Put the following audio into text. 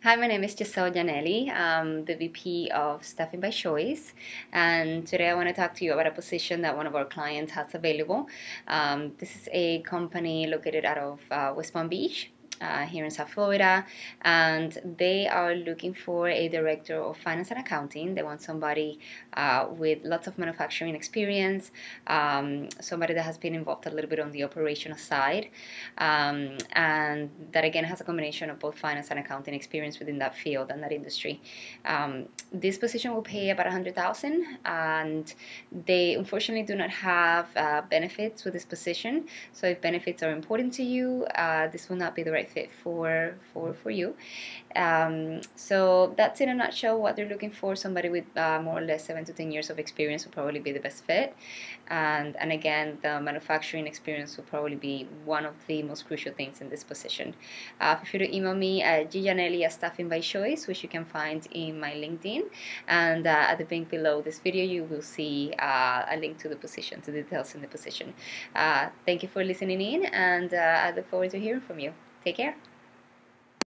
Hi, my name is Giselle Janelli. I'm the VP of Staffing by Choice, and today I want to talk to you about a position that one of our clients has available. This is a company located out of West Palm Beach. Here in South Florida, and they are looking for a director of finance and accounting. They want somebody with lots of manufacturing experience, somebody that has been involved a little bit on the operational side, and that again has a combination of both finance and accounting experience within that field and that industry. This position will pay about $100,000, and they unfortunately do not have benefits with this position. So if benefits are important to you, this will not be the right fit for you. So that's in a nutshell what they're looking for. Somebody with more or less 7 to 10 years of experience will probably be the best fit, and again the manufacturing experience will probably be one of the most crucial things in this position. Feel free to email me at gjanelli@staffing by choice, which you can find in my LinkedIn, and at the link below this video you will see a link to the position, to the details in the position. Thank you for listening in, and I look forward to hearing from you. Take care.